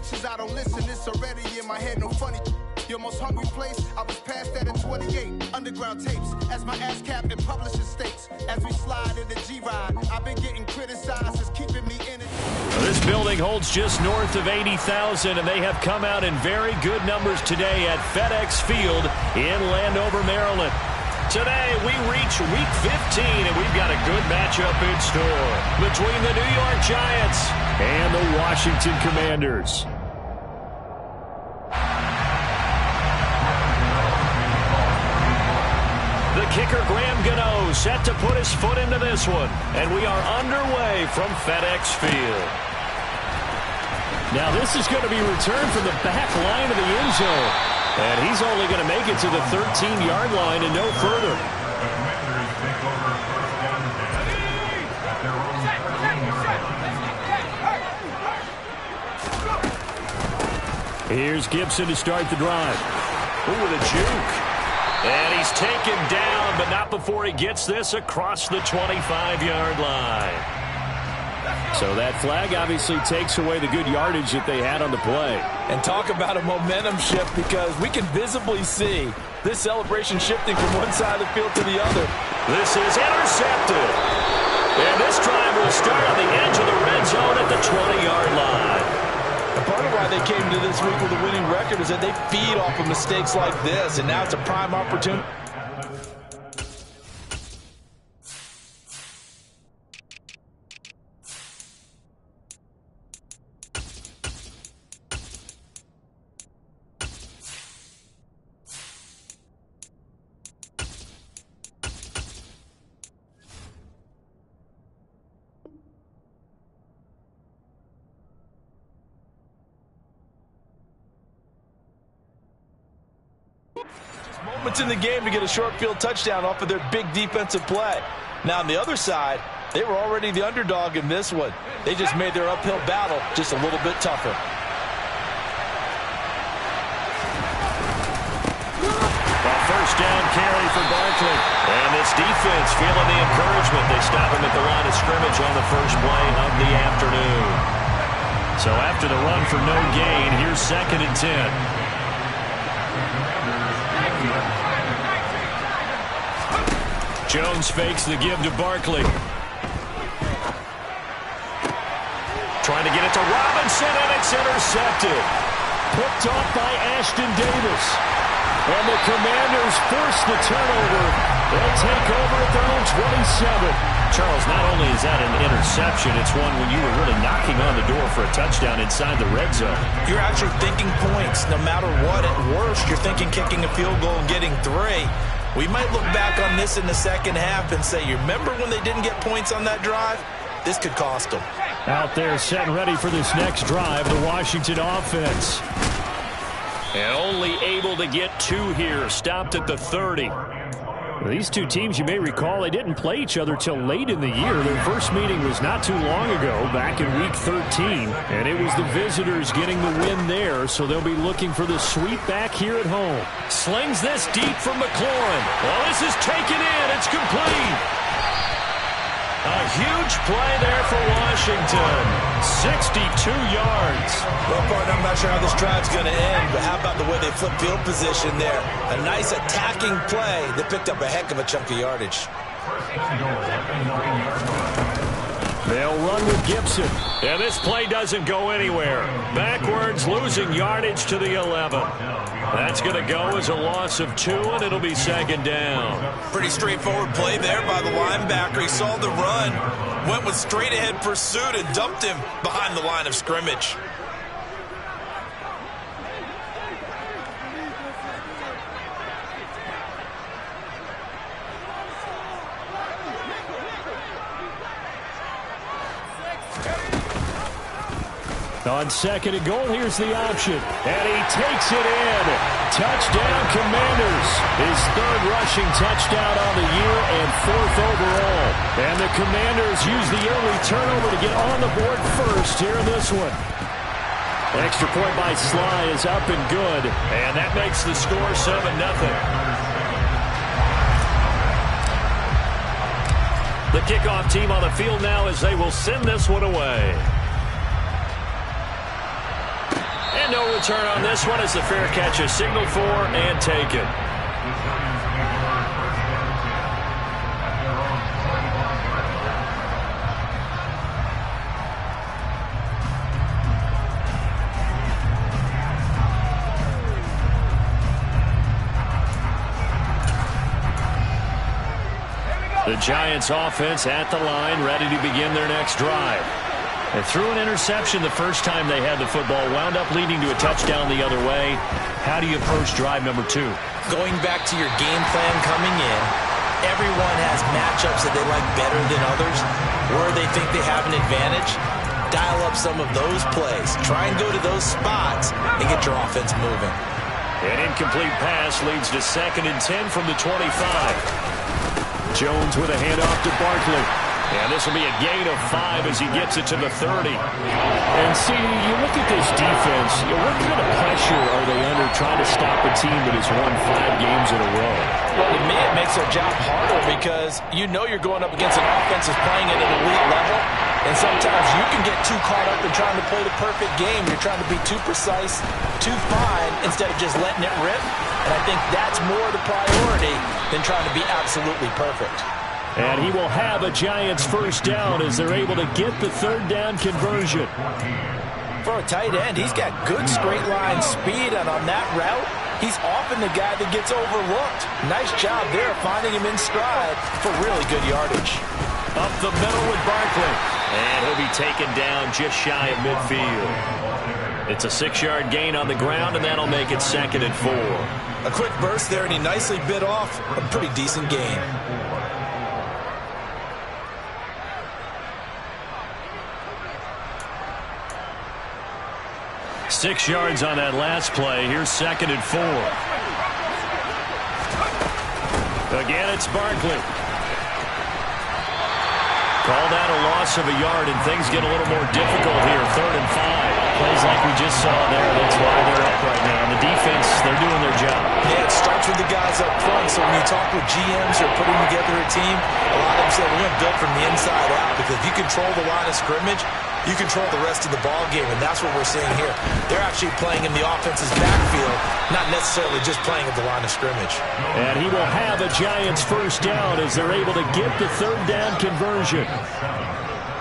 bitches, I don't listen. It's already in my head, no funny. Your most hungry place, I was past that at 28. Underground tapes, as my ass cap in publishing states. As we slide in the G-Ride, I've been getting criticized as keeping me in it. This building holds just north of 80,000, and they have come out in very good numbers today at FedEx Field in Landover, Maryland. Today, we reach Week 15, and we've got a good matchup in store between the New York Giants and the Washington Commanders. The kicker, Graham Gano, set to put his foot into this one, and we are underway from FedEx Field. Now, this is going to be returned from the back line of the end zone. And he's only going to make it to the 13-yard line and no further. Here's Gibson to start the drive. Ooh, with a juke. And he's taken down, but not before he gets this across the 25-yard line. So that flag obviously takes away the good yardage that they had on the play. And talk about a momentum shift, because we can visibly see this celebration shifting from one side of the field to the other. This is intercepted. And this drive will start on the edge of the red zone at the 20-yard line. And part of why they came to this week with a winning record is that they feed off of mistakes like this, and now it's a prime opportunity. Moments in the game to get a short field touchdown off of their big defensive play. Now on the other side, they were already the underdog in this one. They just made their uphill battle just a little bit tougher. A first down carry for Barkley. And this defense feeling the encouragement. They stop him at the line of scrimmage on the first play of the afternoon. So after the run for no gain, here's 2nd and 10. Jones fakes the give to Barkley. Trying to get it to Robinson, and it's intercepted. Picked off by Ashton Davis. And the Commanders force the turnover. They'll take over at their own 27. Charles, not only is that an interception, it's one when you were really knocking on the door for a touchdown inside the red zone. You're actually thinking points. No matter what, at worst, you're thinking kicking a field goal and getting 3. We might look back on this in the second half and say, you remember when they didn't get points on that drive? This could cost them. Out there set and ready for this next drive, the Washington offense. And only able to get 2 here, stopped at the 30. These two teams, you may recall, they didn't play each other till late in the year. Their first meeting was not too long ago, back in Week 13. And it was the visitors getting the win there, so they'll be looking for the sweep back here at home. Slings this deep from McLaurin. Well, this is taken in. It's complete. A huge play there for Washington. 62 yards. Well, partner, I'm not sure how this drive's going to end, but how about the way they flip field position there? A nice attacking play that picked up a heck of a chunk of yardage. They'll run with Gibson. And this play doesn't go anywhere. Backwards, losing yardage to the 11. That's going to go as a loss of 2, and it'll be 2nd down. Pretty straightforward play there by the linebacker. He saw the run, went with straight-ahead pursuit, and dumped him behind the line of scrimmage. On 2nd and goal, here's the option. And he takes it in. Touchdown, Commanders. His 3rd rushing touchdown on the year and 4th overall. And the Commanders use the early turnover to get on the board first here in this one. Extra point by Sly is up and good. And that makes the score 7-0. The kickoff team on the field now as they will send this one away. And no return on this one as the fair catch is signaled for and taken. The Giants offense at the line, ready to begin their next drive. They threw an interception the first time they had the football, wound up leading to a touchdown the other way. How do you approach drive number 2? Going back to your game plan coming in, everyone has matchups that they like better than others, where they think they have an advantage. Dial up some of those plays. Try and go to those spots and get your offense moving. An incomplete pass leads to 2nd and 10 from the 25. Jones with a handoff to Barkley. And this will be a gain of 5 as he gets it to the 30. And see, you look at this defense, what kind of pressure are they under trying to stop a team that has won 5 games in a row? Well, to me, it makes their job harder because you know you're going up against an offense that's playing at an elite level. And sometimes you can get too caught up in trying to play the perfect game. You're trying to be too precise, too fine, instead of just letting it rip. And I think that's more the priority than trying to be absolutely perfect. And he will have a Giants first down as they're able to get the 3rd down conversion. For a tight end, he's got good straight line speed, and on that route, he's often the guy that gets overlooked. Nice job there finding him in stride for really good yardage. Up the middle with Barkley. And he'll be taken down just shy of midfield. It's a 6-yard gain on the ground, and that'll make it 2nd and 4. A quick burst there, and he nicely bit off a pretty decent gain. 6 yards on that last play. Here's 2nd and 4. Again, it's Barkley. Called out a loss of a yard, and things get a little more difficult here. 3rd and 5. Plays like we just saw there. That's why they're up right now. The defense, they're doing their job. Yeah, it starts with the guys up front. So when you talk with GMs who are putting together a team, a lot of them say we're going to build from the inside out, because if you control the line of scrimmage, you control the rest of the ball game, and that's what we're seeing here. They're actually playing in the offense's backfield, not necessarily just playing at the line of scrimmage. And he will have a Giants first down as they're able to get the 3rd down conversion.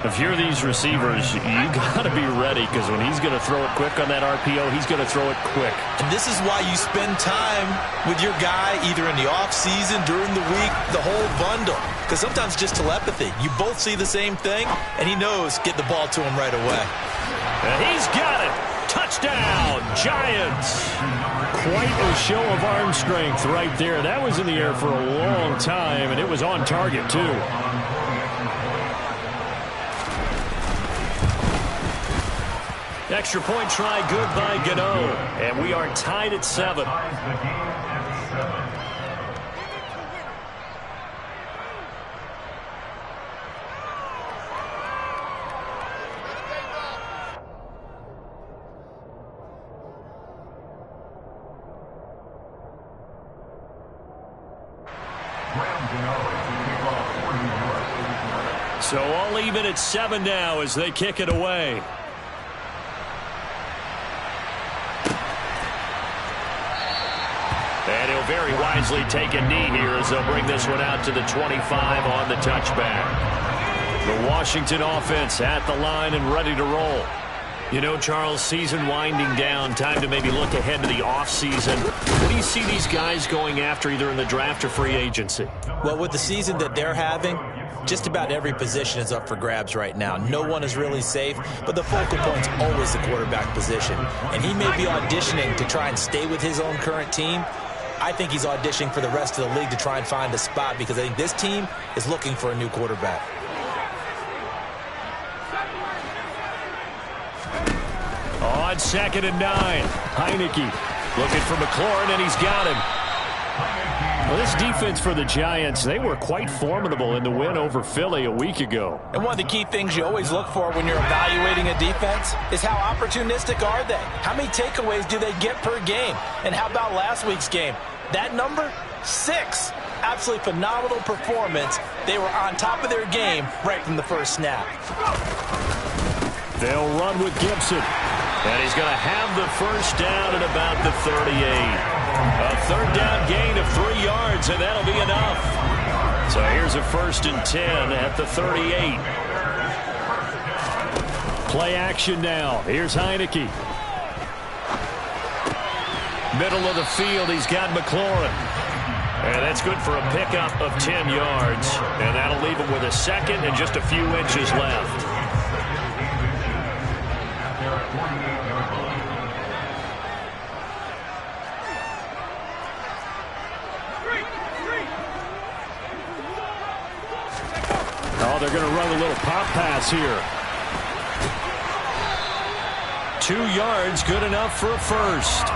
If you're these receivers, you got to be ready, because when he's going to throw it quick on that RPO, he's going to throw it quick. And this is why you spend time with your guy either in the offseason, during the week, the whole bundle. Because sometimes just telepathy. You both see the same thing, and he knows get the ball to him right away. And he's got it. Touchdown, Giants. Quite a show of arm strength right there. That was in the air for a long time, and it was on target, too. Extra point try good by Gano. And we are tied at 7. So all even at 7 now as they kick it away. And he'll very wisely take a knee here as they'll bring this one out to the 25 on the touchback. The Washington offense at the line and ready to roll. You know, Charles, season winding down, time to maybe look ahead to the offseason. What do you see these guys going after either in the draft or free agency? Well, with the season that they're having, just about every position is up for grabs right now. No one is really safe, but the focal point's always the quarterback position. And he may be auditioning to try and stay with his own current team. I think he's auditioning for the rest of the league to try and find a spot, because I think this team is looking for a new quarterback. On 2nd and 9, Heineke looking for McLaurin, and he's got him. Well, this defense for the Giants, they were quite formidable in the win over Philly a week ago. And one of the key things you always look for when you're evaluating a defense is how opportunistic are they? How many takeaways do they get per game? And how about last week's game? That number, 6. Absolutely phenomenal performance. They were on top of their game right from the first snap. They'll run with Gibson. And he's going to have the first down at about the 38. A third down gain of 3 yards, and that'll be enough. So here's a 1st and 10 at the 38. Play action now. Here's Heineke. Middle of the field, he's got McLaurin. And that's good for a pickup of 10 yards. And that'll leave him with a second and just a few inches left. Oh, they're going to run a little pop pass here. 2 yards, good enough for a first.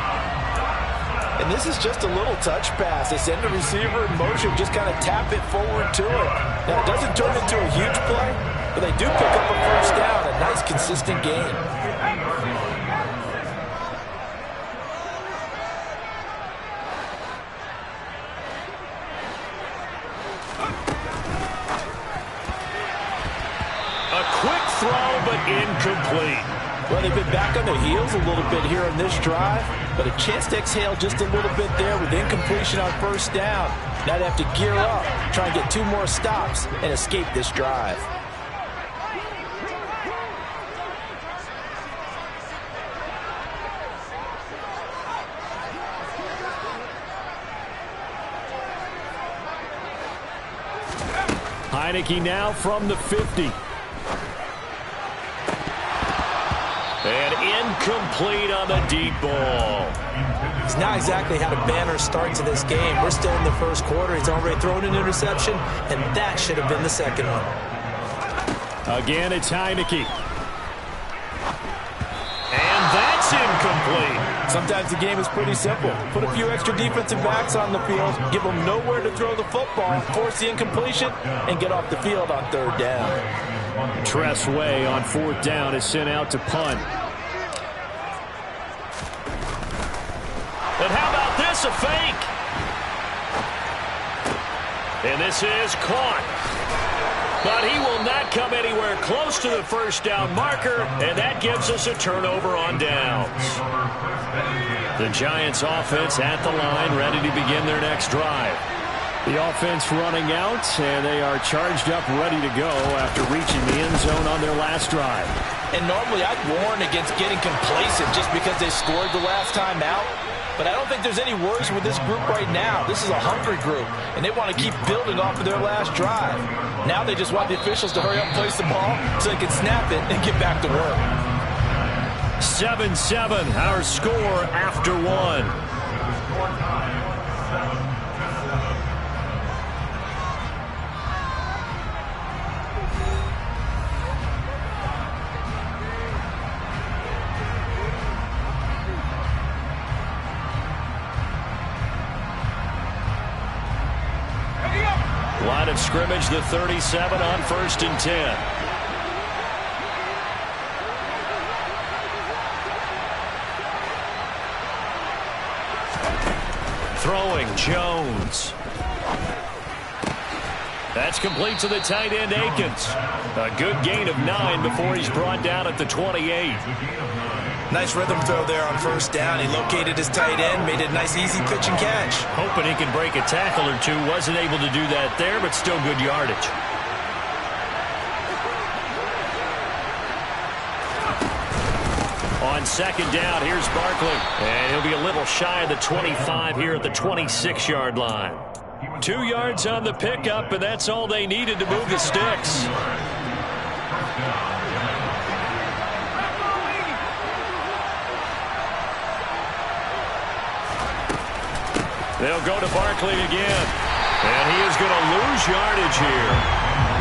And this is just a little touch pass. They send the receiver in motion, just kind of tap it forward to it. Now, it doesn't turn into a huge play, but they do pick up a first down. A nice, consistent gain. A quick throw, but incomplete. Well, they've been back on their heels a little bit here on this drive, but a chance to exhale just a little bit there with incompletion on first down. Now they have to gear up, try and get 2 more stops, and escape this drive. Heineke now from the 50. And incomplete on the deep ball. He's not exactly had a banner start to this game. We're still in the first quarter. He's already thrown an interception, and that should have been the second one. Again, it's Heineke. And that's incomplete. Sometimes the game is pretty simple. Put a few extra defensive backs on the field, give them nowhere to throw the football, force the incompletion, and get off the field on third down. Tress Way on 4th down is sent out to punt. And how about this, a fake? And this is caught. But he will not come anywhere close to the first down marker, and that gives us a turnover on downs. The Giants offense at the line, ready to begin their next drive. The offense running out, and they are charged up, ready to go after reaching the end zone on their last drive. And normally I'd warn against getting complacent just because they scored the last time out. But I don't think there's any worries with this group right now. This is a hungry group, and they want to keep building off of their last drive. Now they just want the officials to hurry up and place the ball so they can snap it and get back to work. 7-7, our score after 1. Line of scrimmage, the 37 on 1st and 10. Throwing, Jones. That's complete to the tight end, Akins. A good gain of 9 before he's brought down at the 28. Nice rhythm throw there on first down. He located his tight end, made a nice easy pitch and catch. Hoping he can break a tackle or 2. Wasn't able to do that there, but still good yardage. On 2nd down, here's Barkley. And he'll be a little shy of the 25 here at the 26-yard line. 2 yards on the pickup, and that's all they needed to move the sticks. They'll go to Barkley again. And he is going to lose yardage here.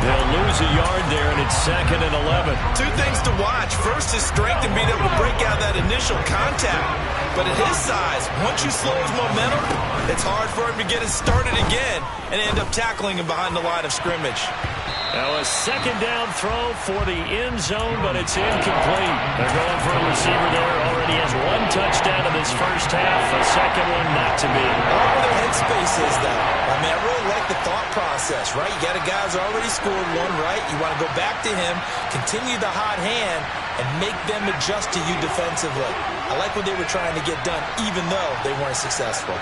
They'll lose a yard there, and it's 2nd and 11. 2 things to watch. First, his strength and being able to break out that initial contact. But at his size, once you slow his momentum, it's hard for him to get it started again and end up tackling him behind the line of scrimmage. Now a 2nd down throw for the end zone, but it's incomplete. They're going for a receiver there already He has one touchdown in this first half, a second one not to be. I like where their headspace is, though. I mean, I really like the thought process, right? You got a guy who's already scored one, right? You want to go back to him, continue the hot hand, and make them adjust to you defensively. I like what they were trying to get done, even though they weren't successful.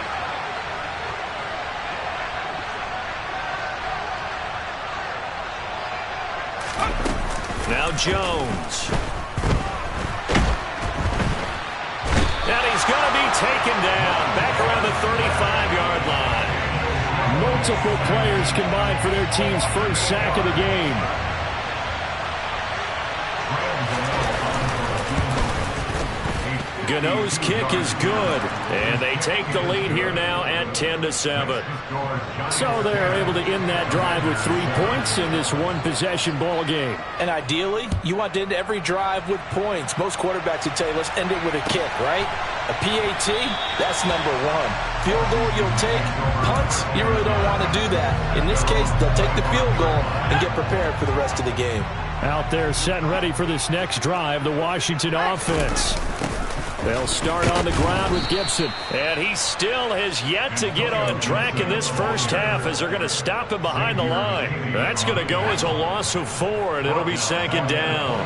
Now Jones. And he's going to be taken down back around the 35-yard line. Multiple players combined for their team's first sack of the game. Gano's kick is good, and they take the lead here now at 10-7. So they're able to end that drive with 3 points in this one-possession ball game. And ideally, you want to end every drive with points. Most quarterbacks would tell you, let's end it with a kick, right? A PAT, that's number one. Field goal you'll take. Punts, you really don't want to do that. In this case, they'll take the field goal and get prepared for the rest of the game. Out there set and ready for this next drive, the Washington offense. They'll start on the ground with Gibson. And he still has yet to get on track in this first half as they're going to stop him behind the line. That's going to go as a loss of 4, and it'll be second down.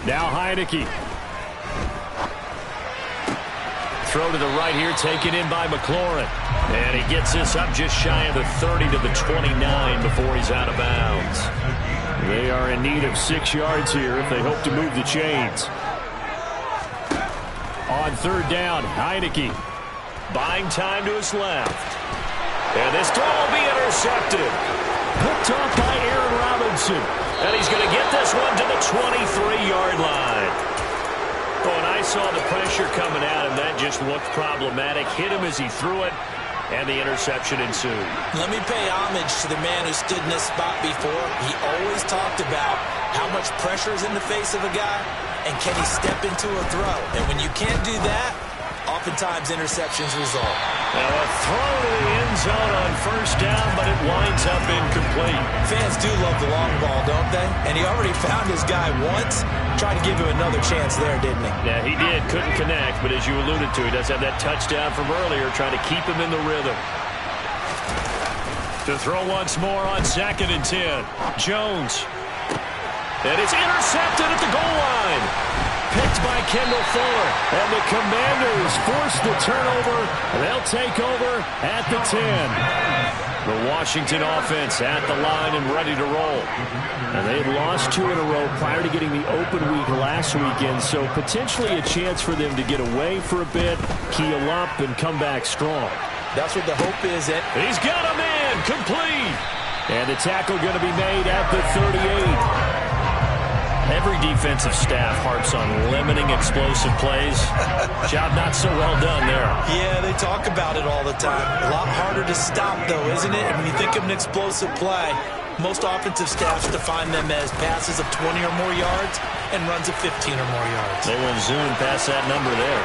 Now Heineke. Throw to the right here, taken in by McLaurin. And he gets this up just shy of the 30 to the 29 before he's out of bounds. They are in need of 6 yards here if they hope to move the chains. On third down, Heineke. Buying time to his left. And this throw will be intercepted. Picked off by Aaron Robinson. And he's going to get this one to the 23-yard line. Oh, and I saw the pressure coming at him. That just looked problematic. Hit him as he threw it, and the interception ensued. Let me pay homage to the man who stood in this spot before. He always talked about how much pressure is in the face of a guy, and can he step into a throw. And when you can't do that, oftentimes interceptions result. Now a throw to the end zone on first down, but it winds up incomplete. Fans do love the long ball, don't they? And he already found his guy once. Tried to give him another chance there, didn't he? Yeah, he did. Couldn't connect, but as you alluded to, he does have that touchdown from earlier, trying to keep him in the rhythm. To throw once more on 2nd and 10. Jones. And it's intercepted at the goal line. Picked by Kendall Fuller. And the Commanders force the turnover. They'll take over at the 10. The Washington offense at the line and ready to roll. And they had lost 2 in a row prior to getting the open week last weekend, so potentially a chance for them to get away for a bit, keel up, and come back strong. That's what the hope is. He's got a man complete. And the tackle going to be made at the 38. Every defensive staff harps on limiting explosive plays. Job not so well done there. Yeah, they talk about it all the time. A lot harder to stop, though, isn't it? And when you think of an explosive play, most offensive staffs define them as passes of 20 or more yards and runs of 15 or more yards. They will zoom past that number there.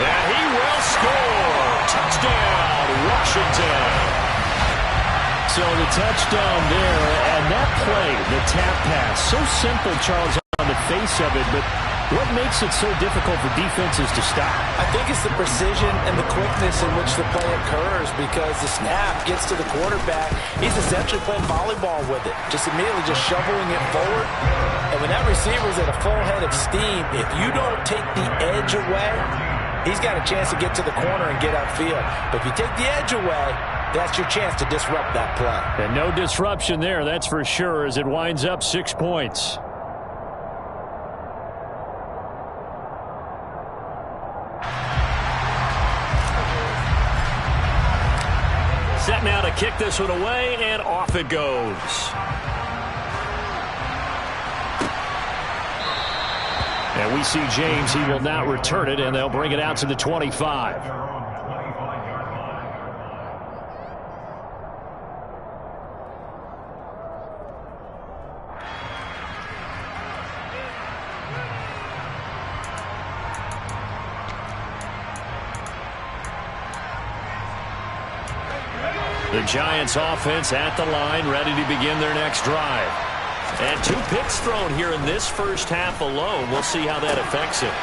And he will score. Touchdown, Washington. So the touchdown there, and that play, the tap pass, so simple, Charles, on the face of it, but what makes it so difficult for defenses to stop? I think it's the precision and the quickness in which the play occurs, because the snap gets to the quarterback. He's essentially playing volleyball with it, just immediately just shoveling it forward. And when that receiver's at a full head of steam, if you don't take the edge away, he's got a chance to get to the corner and get upfield. But if you take the edge away, that's your chance to disrupt that play. And no disruption there, that's for sure, as it winds up 6 points. Set now to kick this one away, and off it goes. And we see James, he will not return it, and they'll bring it out to the 25. The Giants offense at the line, ready to begin their next drive. And 2 picks thrown here in this first half alone. We'll see how that affects him.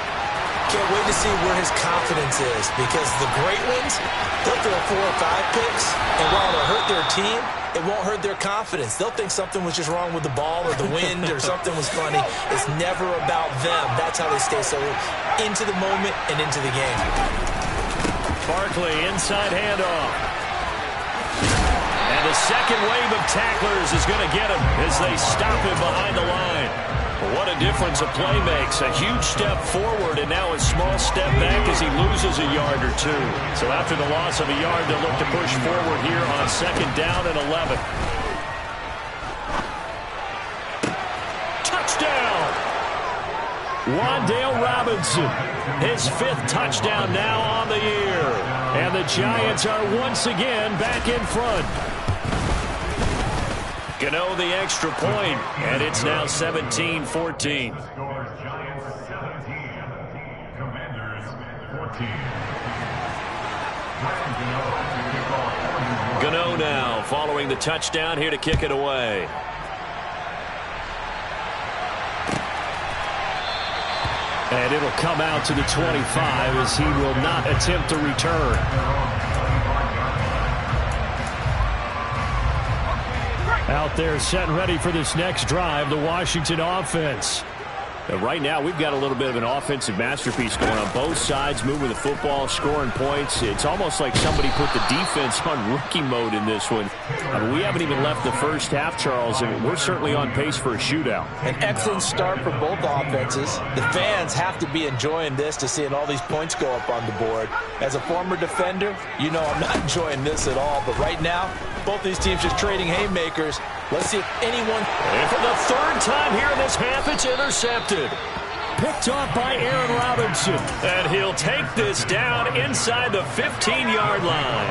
Can't wait to see where his confidence is, because the great ones, they'll throw 4 or 5 picks, and while it'll hurt their team, it won't hurt their confidence. They'll think something was just wrong with the ball or the wind or something was funny. It's never about them. That's how they stay so into the moment and into the game. Barkley, inside handoff. And the second wave of tacklers is going to get him as they stop him behind the line. What a difference a play makes. A huge step forward and now a small step back as he loses a yard or 2. So after the loss of a yard, they'll look to push forward here on 2nd down and 11. Touchdown! Wan'Dale Robinson, his 5th touchdown now on the year. And the Giants are once again back in front. Gano the extra point, and it's now 17-14. Gano now following the touchdown here to kick it away. And it'll come out to the 25 as he will not attempt to return. Out there set and ready for this next drive, the Washington offense. Right now, we've got a little bit of an offensive masterpiece going on both sides, moving the football, scoring points. It's almost like somebody put the defense on rookie mode in this one. I mean, we haven't even left the first half, Charles, and we're certainly on pace for a shootout. An excellent start for both offenses. The fans have to be enjoying this to seeing all these points go up on the board. As a former defender, you know I'm not enjoying this at all, but right now, both these teams just trading haymakers. Let's see if anyone... And for the 3rd time here in this half, it's intercepted. Picked off by Aaron Robinson. And he'll take this down inside the 15-yard line.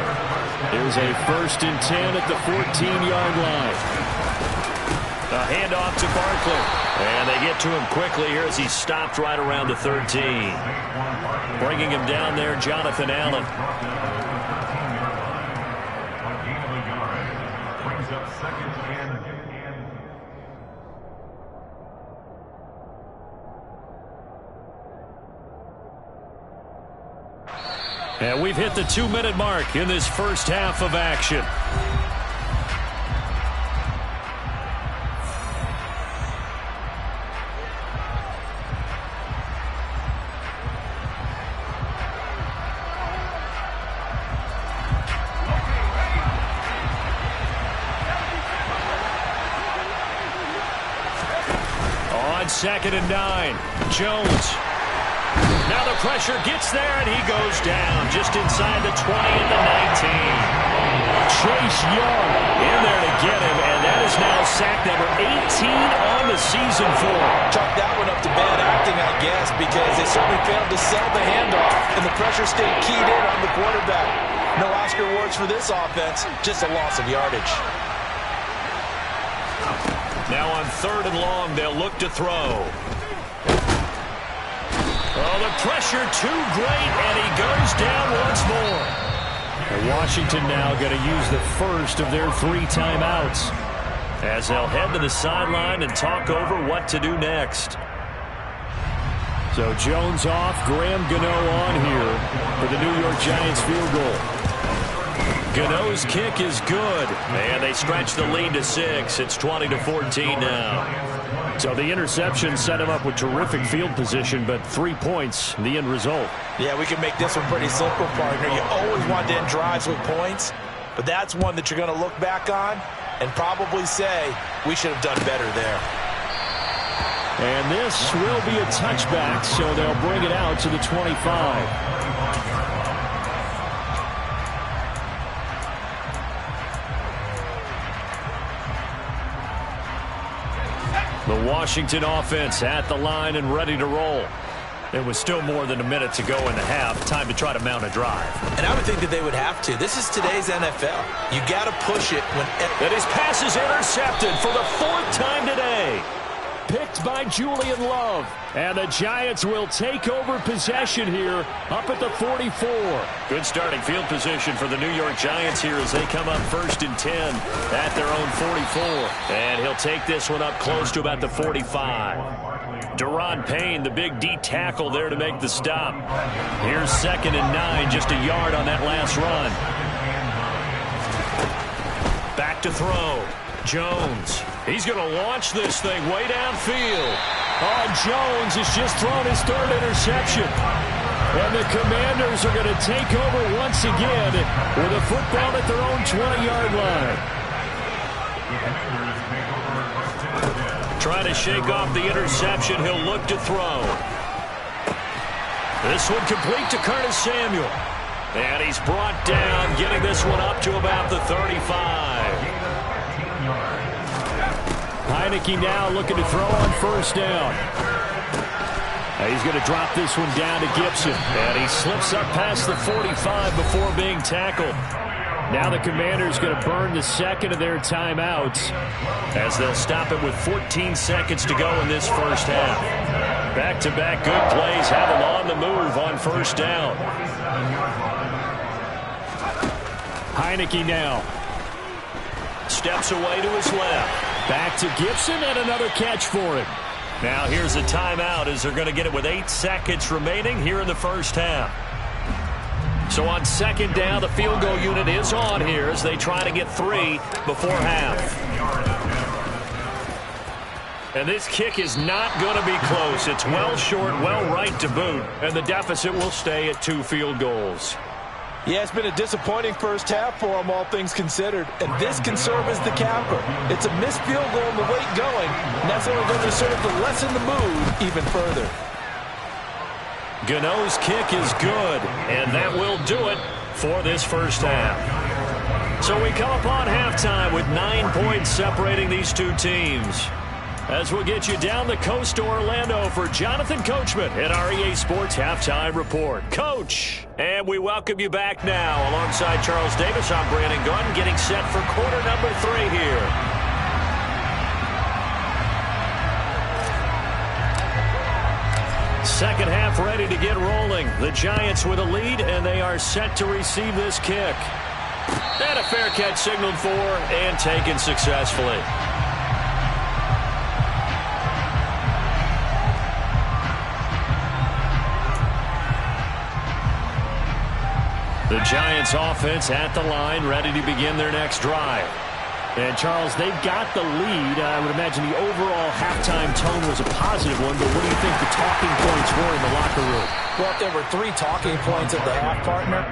There's a 1st and 10 at the 14-yard line. A handoff to Barkley. And they get to him quickly here as he stopped right around the 13. Bringing him down there, Jonathan Allen. And we've hit the 2-minute mark in this first half of action. On 2nd and 9, Jones. Now the pressure gets there, and he goes down just inside the 20 and the 19. Chase Young in there to get him, and that is now sack number 18 on the season for him. Chalk that one up to bad acting, I guess, because they certainly failed to sell the handoff, and the pressure stayed keyed in on the quarterback. No Oscar awards for this offense, just a loss of yardage. Now on 3rd and long, they'll look to throw. Oh, the pressure too great, and he goes down once more. And Washington now going to use the first of their 3 timeouts as they'll head to the sideline and talk over what to do next. So Jones off, Graham Gano on here for the New York Giants field goal. Gano's kick is good, and they stretch the lead to 6. It's 20-14 now. So the interception set him up with terrific field position, but 3 points, the end result. Yeah, we can make this one pretty simple, partner. You always want to end drives with points, but that's one that you're going to look back on and probably say, we should have done better there. And this will be a touchback, so they'll bring it out to the 25. The Washington offense at the line and ready to roll. It was still more than a minute to go in the half. Time to try to mount a drive. And I would think that they would have to. This is today's NFL. You got to push it when... And his pass is intercepted for the 4th time today. Picked blocked by Julian Love. And the Giants will take over possession here up at the 44. Good starting field position for the New York Giants here as they come up 1st and 10 at their own 44. And he'll take this one up close to about the 45. Deron Payne, the big D tackle there to make the stop. Here's 2nd and 9, just a yard on that last run. Back to throw. Jones. He's going to launch this thing way downfield. Oh, Jones has just thrown his 3rd interception. And the Commanders are going to take over once again with a football at their own 20-yard line. Trying to shake off the interception. He'll look to throw. This one complete to Curtis Samuel. And he's brought down, getting this one up to about the 35. Heineke now looking to throw on 1st down. He's going to drop this one down to Gibson. And he slips up past the 45 before being tackled. Now the Commanders going to burn the 2nd of their timeouts as they'll stop it with 14 seconds to go in this 1st half. Back-to-back good plays have him on the move on 1st down. Heineke now. Steps away to his left. Back to Gibson and another catch for him. Now here's a timeout as they're going to get it with 8 seconds remaining here in the 1st half. So on 2nd down, the field goal unit is on here as they try to get 3 before half. And this kick is not going to be close. It's well short, well right to boot, and the deficit will stay at 2 field goals. Yeah, it's been a disappointing 1st half for them, all things considered. And this can serve as the capper. It's a missed field goal in the late going, and that's only going to serve to lessen the mood even further. Gano's kick is good, and that will do it for this 1st half. So we come upon halftime with 9 points separating these 2 teams. As we'll get you down the coast to Orlando for Jonathan Coachman at our EA Sports Halftime Report. Coach, and we welcome you back now. Alongside Charles Davis, I'm Brandon Gunn, getting set for quarter number 3 here. Second half ready to get rolling. The Giants with a lead, and they are set to receive this kick. And a fair catch signaled for and taken successfully. The Giants offense at the line, ready to begin their next drive. And, Charles, they've got the lead. I would imagine the overall halftime tone was a positive one, but what do you think the talking points were in the locker room? Well, if there were 3 talking points at the half, partner,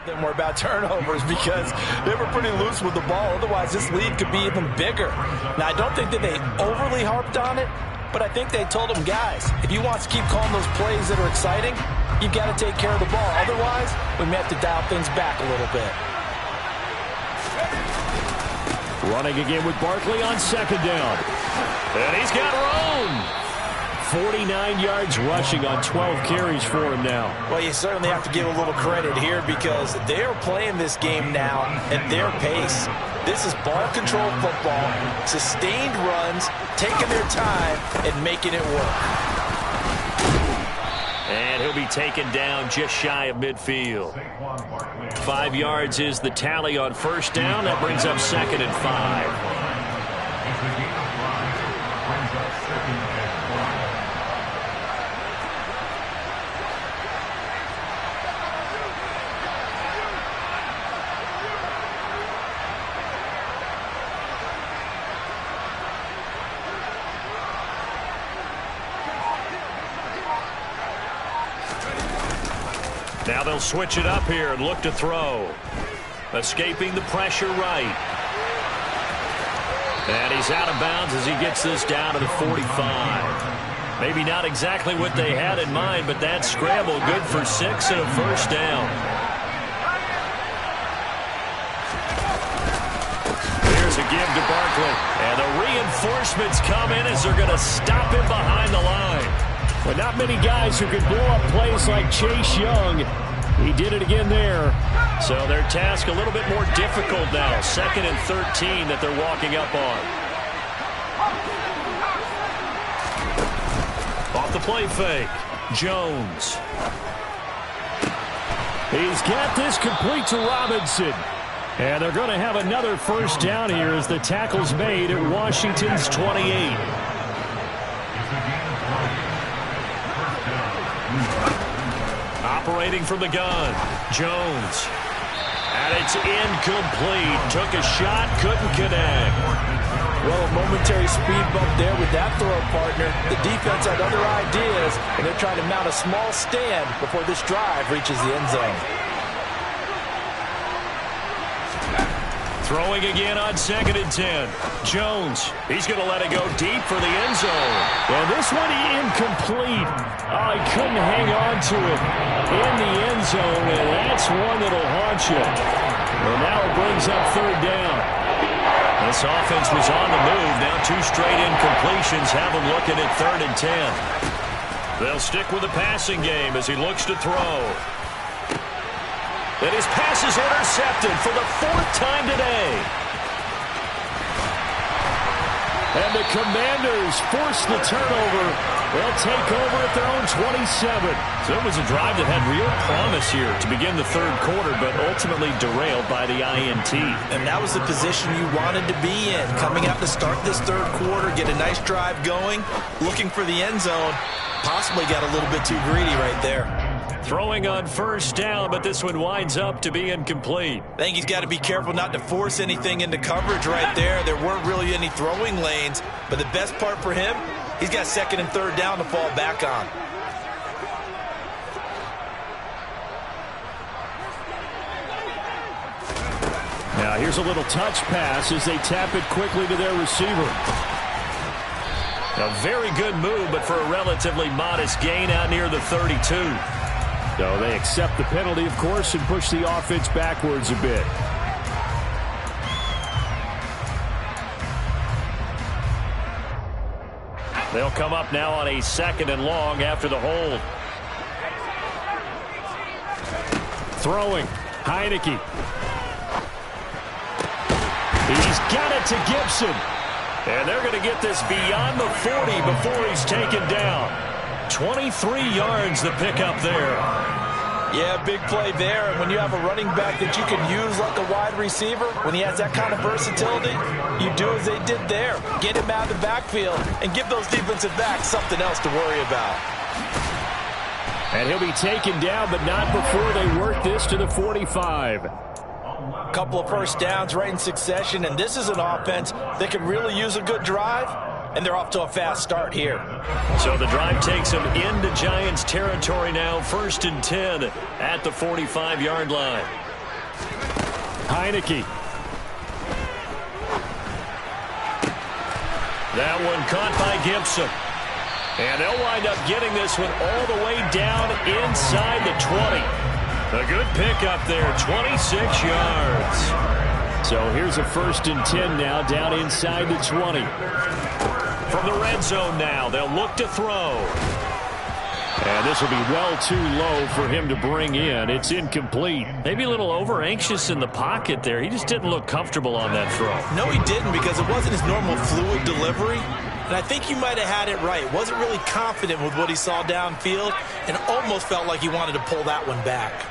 them were about turnovers because they were pretty loose with the ball. Otherwise, this lead could be even bigger. Now, I don't think that they overly harped on it, but I think they told them, guys, if you want to keep calling those plays that are exciting, you've got to take care of the ball. Otherwise, we may have to dial things back a little bit. Running again with Barkley on 2nd down. And he's got room. 49 yards rushing on 12 carries for him now. Well, you certainly have to give a little credit here because they are playing this game now at their pace. This is ball control football, sustained runs, taking their time and making it work. And he'll be taken down just shy of midfield. 5 yards is the tally on 1st down. That brings up 2nd and 5. Now they'll switch it up here and look to throw. Escaping the pressure right. And he's out of bounds as he gets this down to the 45. Maybe not exactly what they had in mind, but that scramble good for 6 and a first down. Here's a give to Barkley. And the reinforcements come in as they're going to stop him behind the line. But not many guys who could blow up plays like Chase Young. He did it again there. So their task a little bit more difficult now. 2nd and 13 that they're walking up on. Off the play fake. Jones. He's got this complete to Robinson. And they're going to have another first down here as the tackle's made at Washington's 28. Operating from the gun. Jones. And it's incomplete. Took a shot, couldn't connect. Well, a momentary speed bump there with that throw, partner. The defense had other ideas, and they're trying to mount a small stand before this drive reaches the end zone. Throwing again on 2nd and 10. Jones. He's going to let it go deep for the end zone. Well, this one incomplete. Oh, he couldn't hang on to it in the end zone, and that's one that'll haunt you. Well, now it brings up 3rd down. This offense was on the move. Now 2 straight incompletions have him looking at 3rd and 10. They'll stick with the passing game as he looks to throw. And his pass is intercepted for the 4th time today. And the Commanders force the turnover. They'll take over at their own 27. So it was a drive that had real promise here to begin the 3rd quarter, but ultimately derailed by the INT. And that was the position you wanted to be in. Coming out to start this 3rd quarter, get a nice drive going, looking for the end zone. Possibly got a little bit too greedy right there. Throwing on 1st down, but this one winds up to be incomplete. I think he's got to be careful not to force anything into coverage right there. There weren't really any throwing lanes, but the best part for him, he's got 2nd and 3rd down to fall back on. Now here's a little touch pass as they tap it quickly to their receiver. A very good move, but for a relatively modest gain out near the 32. So they accept the penalty, of course, and push the offense backwards a bit. They'll come up now on a 2nd and long after the hold. Throwing. Heineke. He's got it to Gibson. And they're going to get this beyond the 40 before he's taken down. 23 yards the pickup there. Yeah, big play there. And when you have a running back that you can use like a wide receiver, when he has that kind of versatility, you do as they did there. Get him out of the backfield and give those defensive backs something else to worry about. And he'll be taken down, but not before they work this to the 45. A couple of first downs right in succession, and this is an offense that can really use a good drive, and they're off to a fast start here. So the drive takes them into Giants territory now, 1st and 10 at the 45-yard line. Heineke. That one caught by Gibson. And they'll wind up getting this one all the way down inside the 20. A good pickup there, 26 yards. So here's a 1st and 10 now, down inside the 20. From the red zone now, they'll look to throw. And this will be well too low for him to bring in. It's incomplete. Maybe a little over-anxious in the pocket there. He just didn't look comfortable on that throw. No, he didn't, because it wasn't his normal fluid delivery. And I think you might have had it right. Wasn't really confident with what he saw downfield and almost felt like he wanted to pull that one back.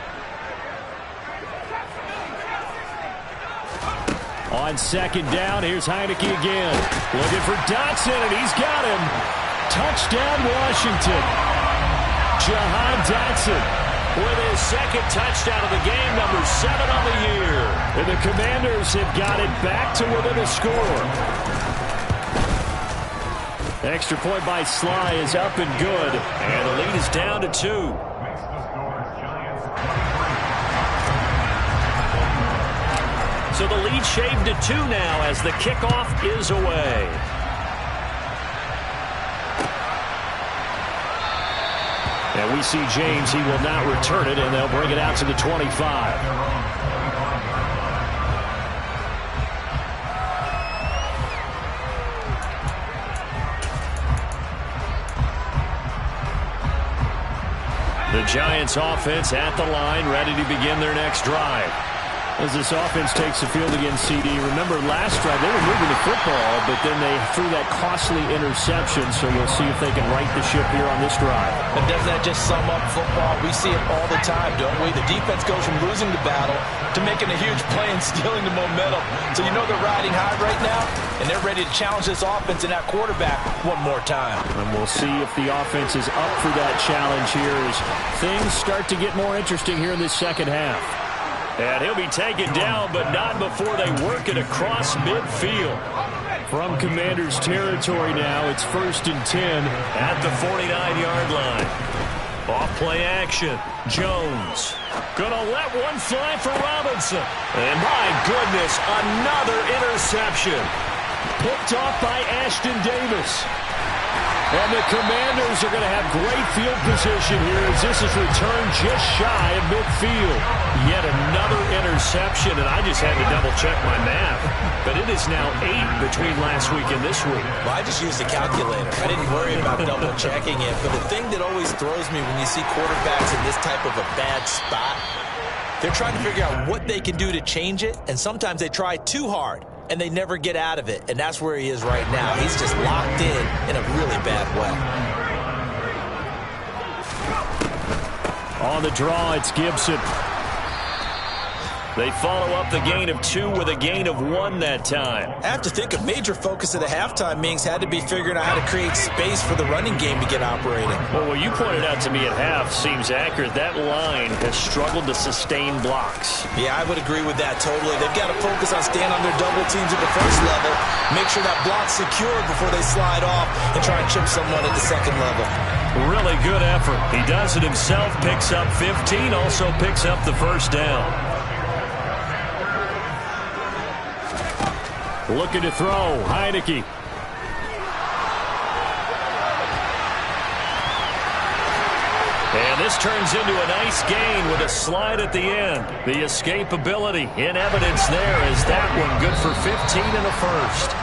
On 2nd down, here's Heineke again. Looking for Dotson, and he's got him. Touchdown, Washington. Jahan Dotson with his 2nd touchdown of the game, number 7 on the year. And the Commanders have got it back to within a score. Extra point by Sly is up and good. And the lead is down to 2. So the lead shaved to 2 now as the kickoff is away. And we see James. He will not return it, and they'll bring it out to the 25. The Giants offense at the line, ready to begin their next drive. As this offense takes the field against CD, remember last drive they were moving the football, but then they threw that costly interception, so we'll see if they can right the ship here on this drive. But doesn't that just sum up football? We see it all the time, don't we? The defense goes from losing the battle to making a huge play and stealing the momentum. So you know they're riding high right now, and they're ready to challenge this offense and that quarterback one more time. And we'll see if the offense is up for that challenge here as things start to get more interesting here in this second half. And he'll be taken down, but not before they work it across midfield. From Commanders territory now, it's 1st and 10 at the 49-yard line. Off play action. Jones gonna let one fly for Robinson. And my goodness, another interception. Picked off by Ashton Davis. And the Commanders are going to have great field position here as this is returned just shy of midfield. Yet another interception, and I just had to double-check my math. But it is now 8 between last week and this week. Well, I just used a calculator. I didn't worry about double-checking it. But the thing that always throws me when you see quarterbacks in this type of a bad spot, they're trying to figure out what they can do to change it, and sometimes they try too hard. And they never get out of it. And that's where he is right now. He's just locked in a really bad way. On the draw, it's Gibson. They follow up the gain of 2 with a gain of 1 that time. I have to think a major focus of the halftime meetings had to be figuring out how to create space for the running game to get operating. Well, what you pointed out to me at half seems accurate. That line has struggled to sustain blocks. Yeah, I would agree with that totally. They've got to focus on staying on their double teams at the first level, make sure that block's secured before they slide off and try and chip someone at the second level. Really good effort. He does it himself, picks up 15, also picks up the first down. Looking to throw, Heineke. And this turns into a nice gain with a slide at the end. The escapability in evidence there is that one good for 15 and a first.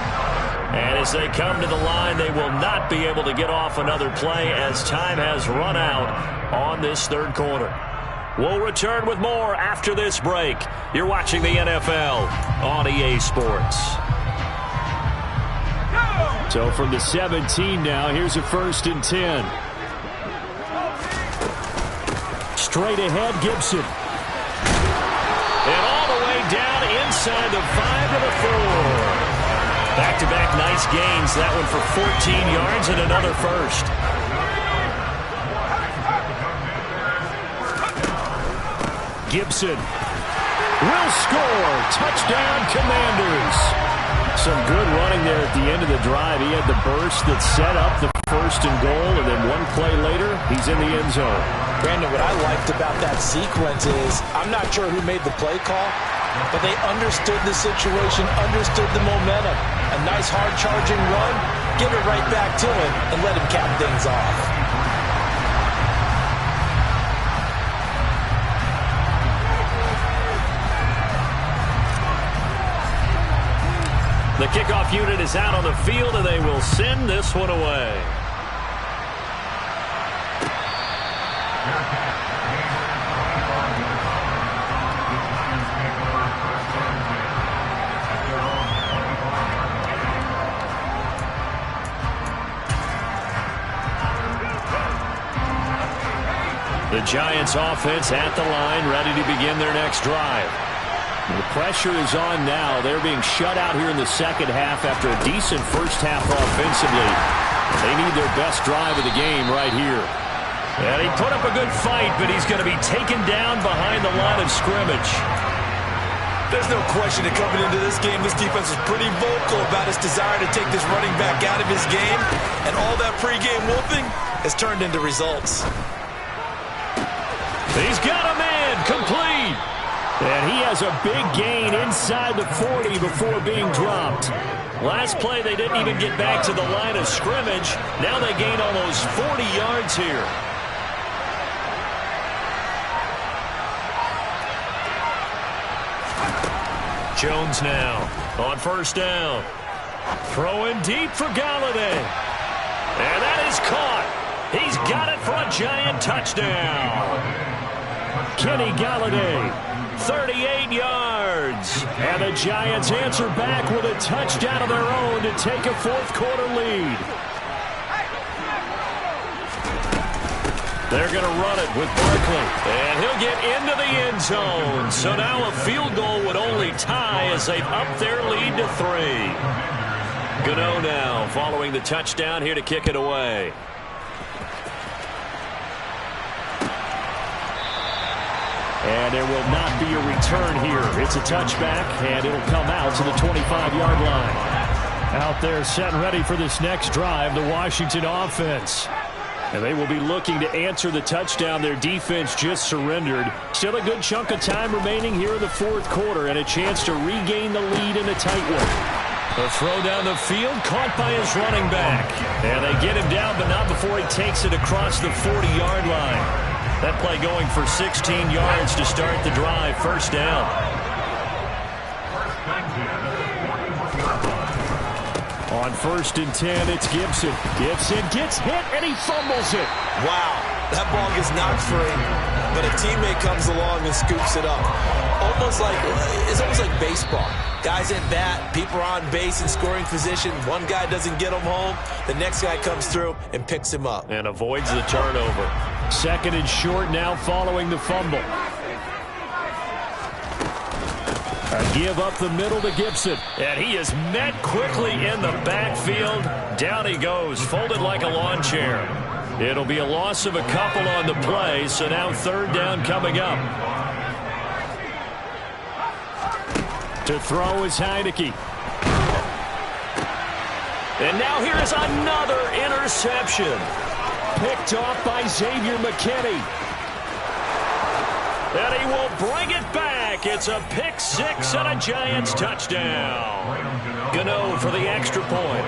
And as they come to the line, they will not be able to get off another play as time has run out on this third quarter. We'll return with more after this break. You're watching the NFL on EA Sports. So from the 17 now, here's a 1st and 10. Straight ahead, Gibson. And all the way down inside the 5 to the 4. Back-to-back nice gains. That one for 14 yards and another first. Gibson will score. Touchdown, Commanders. Some good running there at the end of the drive. He had the burst that set up the 1st and goal, and then one play later, he's in the end zone. Brandon, what I liked about that sequence is I'm not sure who made the play call, but they understood the situation, understood the momentum. A nice hard-charging run, give it right back to him, and let him cap things off. The kickoff unit is out on the field, and they will send this one away. The Giants offense at the line, ready to begin their next drive. The pressure is on now. They're being shut out here in the second half after a decent first half offensively. They need their best drive of the game right here. And he put up a good fight, but he's going to be taken down behind the line of scrimmage. There's no question that coming into this game, this defense was pretty vocal about its desire to take this running back out of his game. And all that pregame wolfing has turned into results. He's got a man complete. And he has a big gain inside the 40 before being dropped. Last play, they didn't even get back to the line of scrimmage. Now they gain almost 40 yards here. Jones now on first down. Throwing deep for Galladay. And that is caught. He's got it for a Giant touchdown. Kenny Galladay, 38 yards. And the Giants answer back with a touchdown of their own to take a fourth-quarter lead. They're going to run it with Barkley. And he'll get into the end zone. So now a field goal would only tie as they've upped their lead to 3. Gano now following the touchdown here to kick it away. And there will not be a return here. It's a touchback, and it'll come out to the 25-yard line. Out there set and ready for this next drive, the Washington offense. And they will be looking to answer the touchdown their defense just surrendered. Still a good chunk of time remaining here in the fourth quarter and a chance to regain the lead in a tight one. A throw down the field, caught by his running back. And they get him down, but not before he takes it across the 40-yard line. That play going for 16 yards to start the drive. First down. On 1st and 10, it's Gibson. Gibson gets hit, and he fumbles it. Wow, that ball gets knocked free, but a teammate comes along and scoops it up. It's almost like baseball. Guys at bat, people are on base in scoring position. One guy doesn't get him home. The next guy comes through and picks him up. And avoids the turnover. Second and short now following the fumble. A give up the middle to Gibson. And he is met quickly in the backfield. Down he goes, folded like a lawn chair. It'll be a loss of a couple on the play, so now third down coming up. To throw is Heineke. And now here is another interception. Picked off by Xavier McKinney. And he will bring it back. It's a pick six and a Giants touchdown. Gano for the extra point.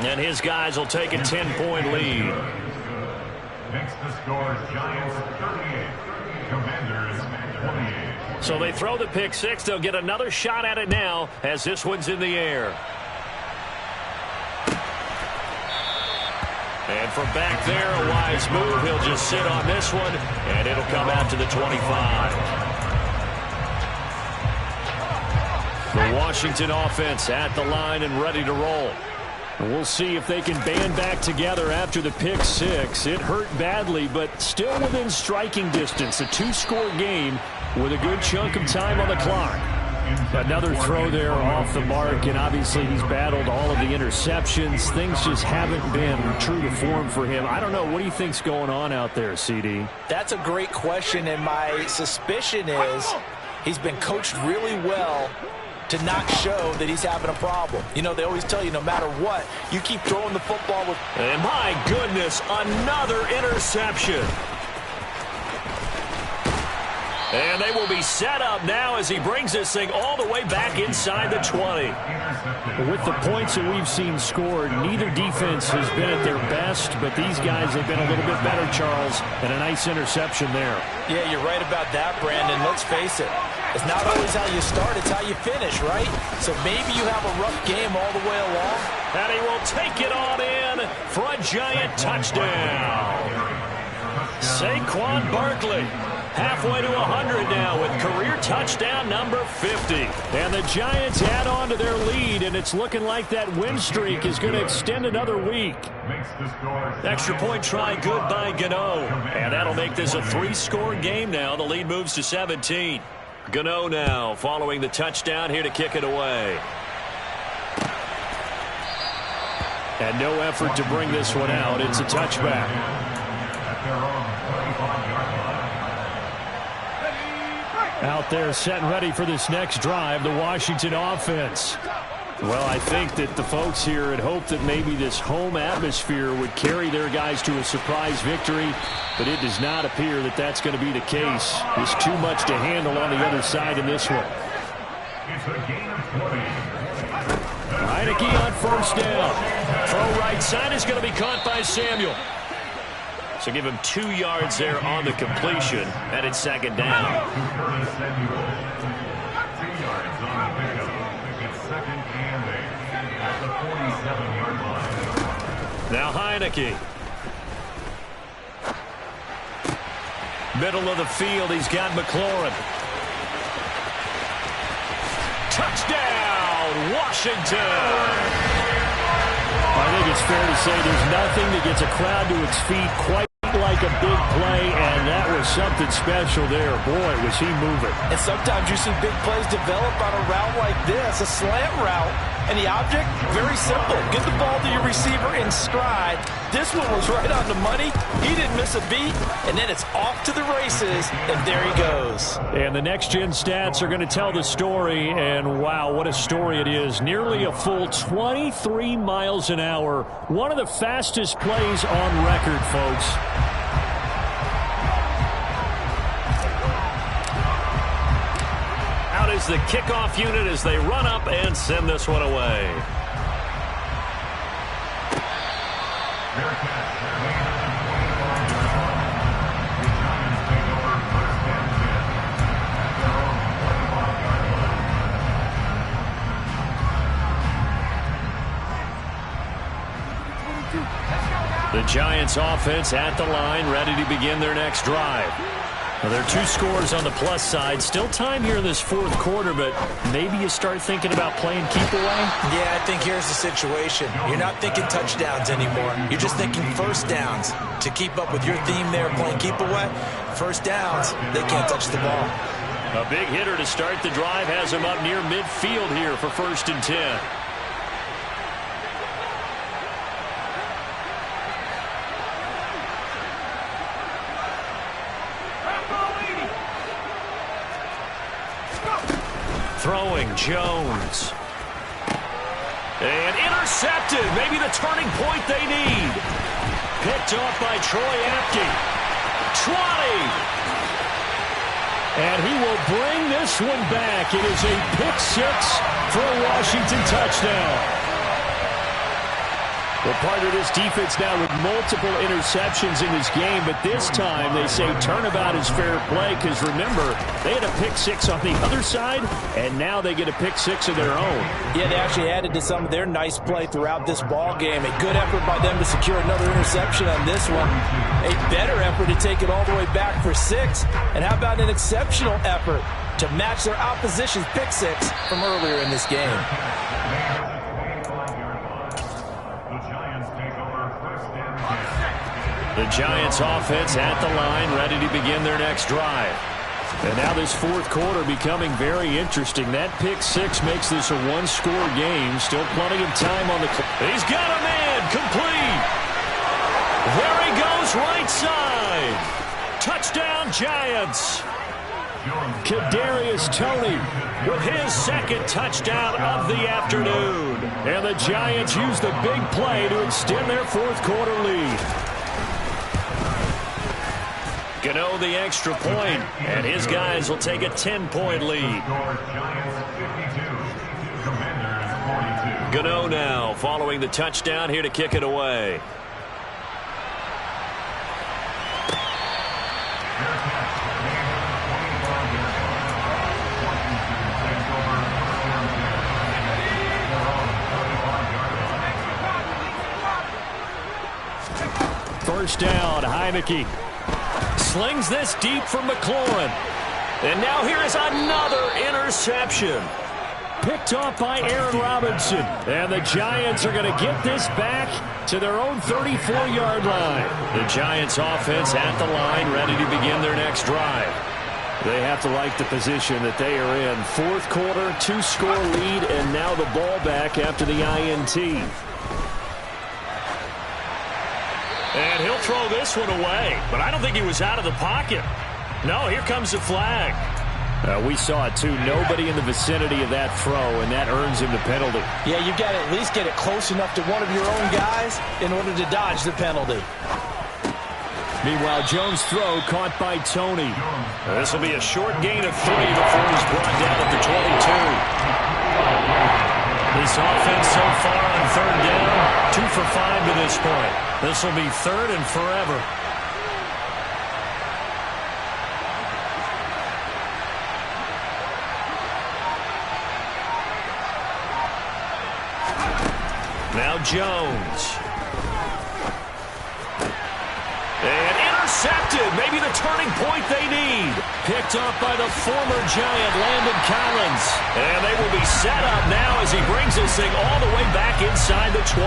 And his guys will take a 10-point lead. Next to score, Giants 38. Commanders 28. So they throw the pick six. They'll get another shot at it now as this one's in the air. And from back there, a wise move. He'll just sit on this one, and it'll come out to the 25. The Washington offense at the line and ready to roll. And we'll see if they can band back together after the pick six. It hurt badly, but still within striking distance. A two-score game with a good chunk of time on the clock. Another throw there off the mark, and obviously he's battled all of the interceptions. Things just haven't been true to form for him. I don't know. What do you think's going on out there, CD? That's a great question, and my suspicion is he's been coached really well to not show that he's having a problem. You know, they always tell you no matter what, you keep throwing the football with... And my goodness, another interception. And they will be set up now as he brings this thing all the way back inside the 20. With the points that we've seen scored, neither defense has been at their best, but these guys have been a little bit better, Charles, and a nice interception there. Yeah, you're right about that, Brandon. Let's face it. It's not always how you start, it's how you finish, right? So maybe you have a rough game all the way along. And he will take it on in for a Giant touchdown. Saquon Barkley. Halfway to 100 now with career touchdown number 50. And the Giants add on to their lead, and it's looking like that win streak is going to extend another week. Extra point try good by Gano. And that'll make this a three-score game now. The lead moves to 17. Gano now following the touchdown here to kick it away. And no effort to bring this one out. It's a touchback. Out there set and ready for this next drive, the Washington offense. Well, I think that the folks here had hoped that maybe this home atmosphere would carry their guys to a surprise victory, but it does not appear that that's going to be the case. There's too much to handle on the other side in this one. It's a gain of 20. Heineke on first down. Throw right side is going to be caught by Samuel. So give him 2 yards there on the completion, and it's second down. Samuel. 2 yards on the pickup. It's second and 8 at the 47-yard line. Now Heineke. Middle of the field, he's got McLaurin. Touchdown, Washington! I think it's fair to say there's nothing that gets a crowd to its feet quite like a big play, and that was something special there. Boy, was he moving. And sometimes you see big plays develop on a route like this, a slant route, and the object, very simple. Get the ball to your receiver in stride. This one was right on the money. He didn't miss a beat, and then it's off to the races, and there he goes. And the next-gen stats are going to tell the story, and wow, what a story it is. Nearly a full 23 miles an hour. One of the fastest plays on record, folks. Out is the kickoff unit as they run up and send this one away. The Giants offense at the line, ready to begin their next drive. Well, there are 2 scores on the plus side. Still time here in this fourth quarter, but maybe you start thinking about playing keep away? Yeah, I think here's the situation. You're not thinking touchdowns anymore. You're just thinking first downs. To keep up with your theme there, playing keep away, first downs, they can't touch the ball. A big hitter to start the drive has him up near midfield here for 1st and 10. Throwing Jones. And intercepted. Maybe the turning point they need. Picked off by Troy Apke. 20. And he will bring this one back. It is a pick 6 for a Washington touchdown. Well, part of this defense now with multiple interceptions in this game, but this time they say turnabout is fair play because, remember, they had a pick 6 on the other side, and now they get a pick 6 of their own. Yeah, they actually added to some of their nice play throughout this ball game. A good effort by them to secure another interception on this one. A better effort to take it all the way back for 6. And how about an exceptional effort to match their opposition's pick 6 from earlier in this game? The Giants offense at the line, ready to begin their next drive. And now this fourth quarter becoming very interesting. That pick 6 makes this a 1-score game. Still plenty of time on the clock. He's got a man complete. There he goes, right side. Touchdown, Giants. Kadarius Toney with his 2nd touchdown of the afternoon. And the Giants use the big play to extend their fourth quarter lead. Gano the extra point, and his guys will take a 10-point lead. Gano now following the touchdown here to kick it away. First down, Heineke. Slings this deep for McLaurin. And now here is another interception. Picked off by Aaron Robinson. And the Giants are going to get this back to their own 34-yard line. The Giants offense at the line, ready to begin their next drive. They have to like the position that they are in. Fourth quarter, 2-score lead, and now the ball back after the INT. And he'll throw this one away, but I don't think he was out of the pocket. No, here comes the flag. We saw it, too. Nobody in the vicinity of that throw, and that earns him the penalty. Yeah, you've got to at least get it close enough to one of your own guys in order to dodge the penalty. Meanwhile, Jones' throw caught by Tony. This will be a short gain of 3 before he's brought down at the 22. This offense so far on third down, 2 for 5 to this point. This will be third and forever. Now Jones. And intercepted. Maybe the turning point they need. Picked up by the former Giant, Landon Collins. And they will be set up now as he brings this thing all the way back inside the 20.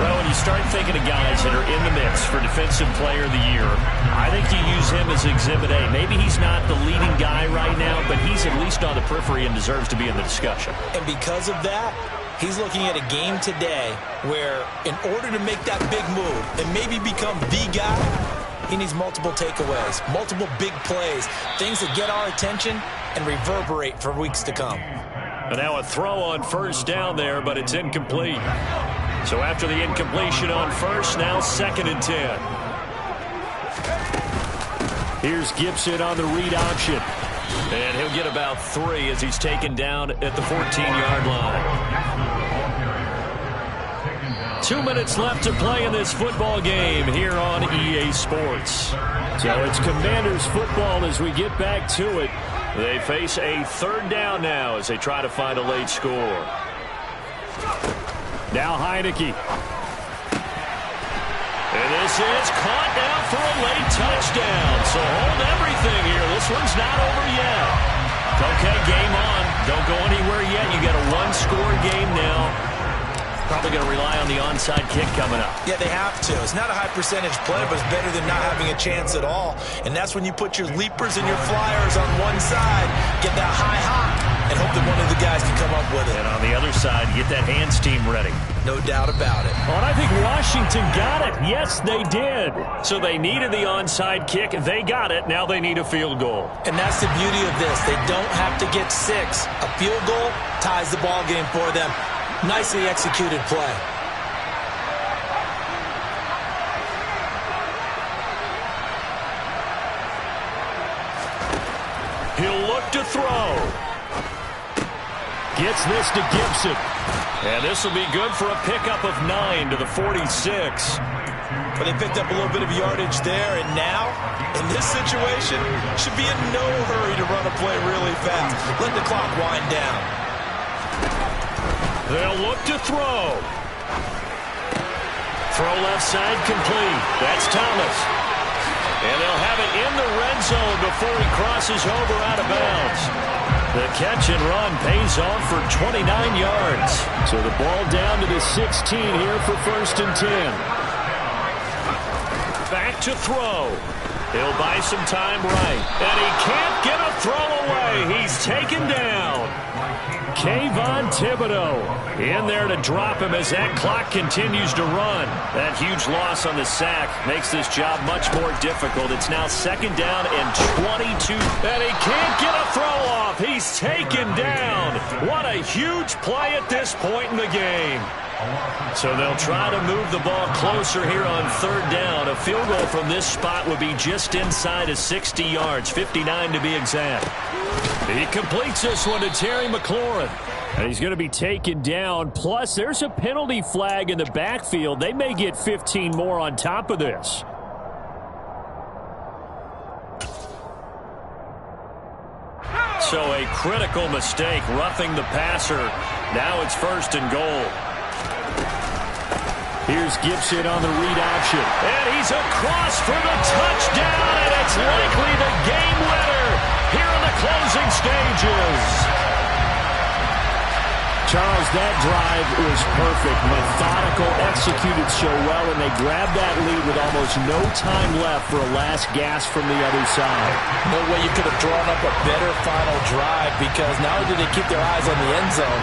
Well, when you start thinking of guys that are in the mix for Defensive Player of the Year, I think you use him as Exhibit A. Maybe he's not the leading guy right now, but he's at least on the periphery and deserves to be in the discussion. And because of that, he's looking at a game today where in order to make that big move and maybe become the guy, he needs multiple takeaways, multiple big plays, things that get our attention and reverberate for weeks to come. And now a throw on first down there, but it's incomplete. So after the incompletion on first, now 2nd and 10. Here's Gibson on the read option. And he'll get about 3 as he's taken down at the 14-yard line. 2 minutes left to play in this football game here on EA Sports. So it's Commanders football as we get back to it. They face a third down now as they try to find a late score. Now Heineke. And this is caught now for a late touchdown. So hold everything here. This one's not over yet. Okay, game on. Don't go anywhere yet. You got a one-score game now. Probably going to rely on the onside kick coming up. Yeah, they have to. It's not a high percentage play, but it's better than not having a chance at all. And that's when you put your leapers and your flyers on one side, get that high hop, and hope that one of the guys can come up with it. And on the other side, get that hands team ready. No doubt about it. Well, and I think Washington got it. Yes, they did. So they needed the onside kick. They got it. Now they need a field goal. And that's the beauty of this. They don't have to get 6. A field goal ties the ball game for them. Nicely executed play. He'll look to throw. Gets this to Gibson. And this will be good for a pickup of 9 to the 46. But they picked up a little bit of yardage there, and now, in this situation, should be in no hurry to run a play really fast. Let the clock wind down. They'll look to throw. Throw left side complete. That's Thomas. And they'll have it in the red zone before he crosses over out of bounds. The catch and run pays off for 29 yards. So the ball down to the 16 here for 1st and 10. Back to throw. He'll buy some time right. And he can't get a throw away. He's taken down. Kayvon Thibodeau in there to drop him as that clock continues to run. That huge loss on the sack makes this job much more difficult. It's now 2nd down and 22. And he can't get a throw off. He's taken down. What a huge play at this point in the game. So they'll try to move the ball closer here on 3rd down. A field goal from this spot would be just inside of 60 yards, 59 to be exact. He completes this one to Terry McLaurin. And he's going to be taken down. Plus, there's a penalty flag in the backfield. They may get 15 more on top of this. So a critical mistake, roughing the passer. Now it's 1st and goal. Here's Gibson on the read option. And he's across for the touchdown, and it's likely the game winner here in the closing stages. Charles, that drive was perfect. Methodical, executed so well, and they grabbed that lead with almost no time left for a last gasp from the other side. No way you could have drawn up a better final drive, because not only did they keep their eyes on the end zone,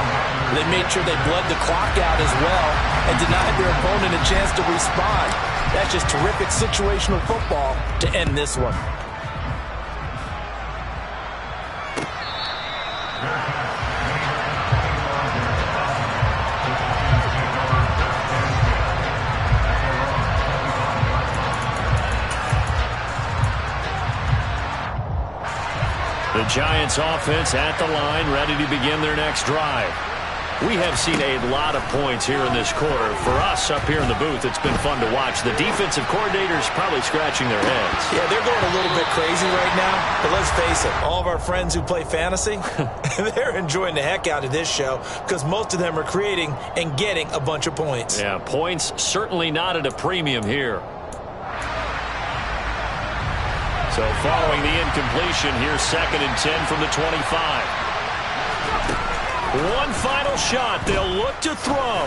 they made sure they bled the clock out as well and denied their opponent a chance to respond. That's just terrific situational football to end this one. The Giants offense at the line, ready to begin their next drive. We have seen a lot of points here in this quarter. For us up here in the booth, it's been fun to watch. The defensive coordinators probably scratching their heads. Yeah, they're going a little bit crazy right now. But let's face it, all of our friends who play fantasy, they're enjoying the heck out of this show because most of them are creating and getting a bunch of points. Yeah, points certainly not at a premium here. So following the incompletion, here's 2nd and 10 from the 25. One final shot. They'll look to throw.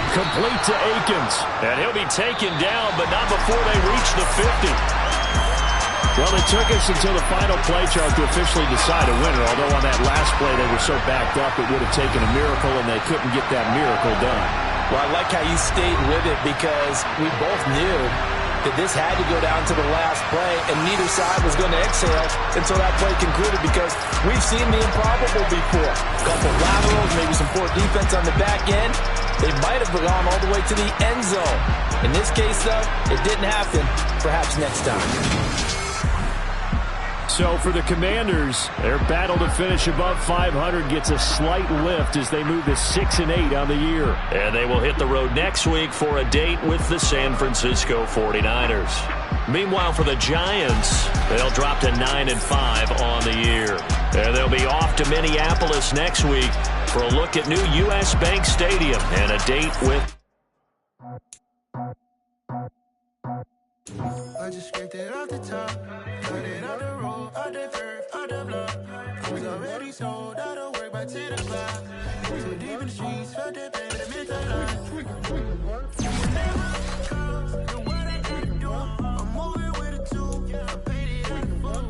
Complete to Akins. And he'll be taken down, but not before they reach the 50. Well, it took us until the final play chart to officially decide a winner, although on that last play they were so backed up it would have taken a miracle, and they couldn't get that miracle done. Well, I like how you stayed with it because we both knew that this had to go down to the last play, and neither side was going to exhale until that play concluded because we've seen the improbable before. A couple laterals, maybe some poor defense on the back end. They might have gone all the way to the end zone. In this case, though, it didn't happen. Perhaps next time. So for the Commanders, their battle to finish above 500 gets a slight lift as they move to 6-8 on the year. And they will hit the road next week for a date with the San Francisco 49ers. Meanwhile, for the Giants, they'll drop to 9-5 on the year. And they'll be off to Minneapolis next week for a look at new U.S. Bank Stadium and a date with... I just scraped it off the top, cut it on the road, on the curve, on the block. I was already sold, I don't work by 10 o'clock. Too deep in the streets, felt that pain, the mental line. What I gotta do, I'm moving with a two, I paid it out the phone.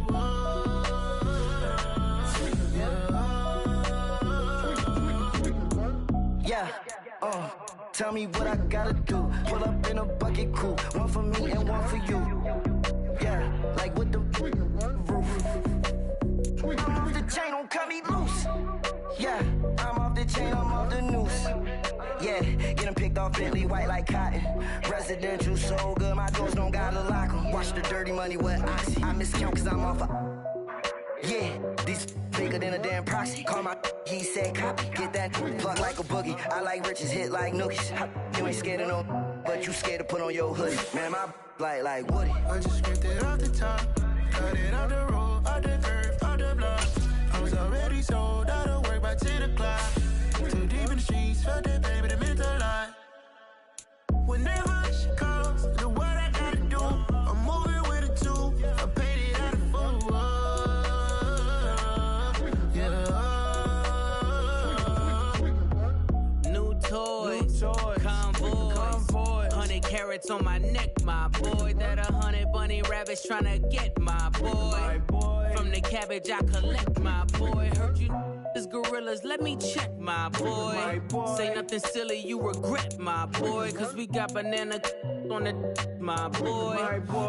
Yeah, tell me what I gotta do. Pull up in a bucket crew, one for me and one for you. Yeah, like with the roof. I'm off the chain, don't cut me loose. Yeah, I'm off the chain, I'm off the noose. Yeah, getting picked off Bentley, white like cotton. Residential so good, my doors don't gotta lock 'em. Watch the dirty money with Oxy. I miscount cause I'm off a... Yeah, these bigger than a damn proxy. Call my he said copy. Get that plug like a boogie. I like riches, hit like nookies. You ain't scared of no, but you scared to put on your hoodie. Man, my like Woody. I just scraped it off the top, cut it on the road, on the curve, on the block. I was already sold, I don't work by 10 o'clock. Too deep in the streets, felt that baby, the mental line. Whenever she calls, the what I gotta do, I'm moving with a two. I paid it out of phone. Toys, convoy, 100 carats on my neck, my boy. That 100 bunny rabbits tryna get my boy. From the cabbage I collect, my boy. Heard you is gorillas, let me check, my boy. Say nothing silly, you regret, my boy. Cause we got banana on the my boy.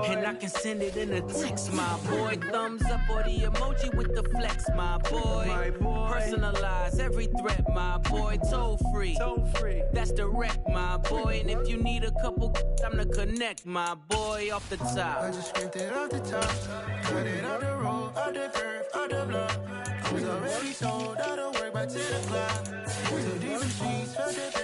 And I can send it in a text, my boy. Thumbs up or the emoji with the flex, my boy. Personalize every threat, my boy. Toll free. That's direct, my boy. And if you need a couple, I'm to connect, my boy, off the top. I just scraped it off the top, cut it on the road, on the curve, on the block. I was already sold, I don't work by 10 o'clock. Too deep in the streets, felt that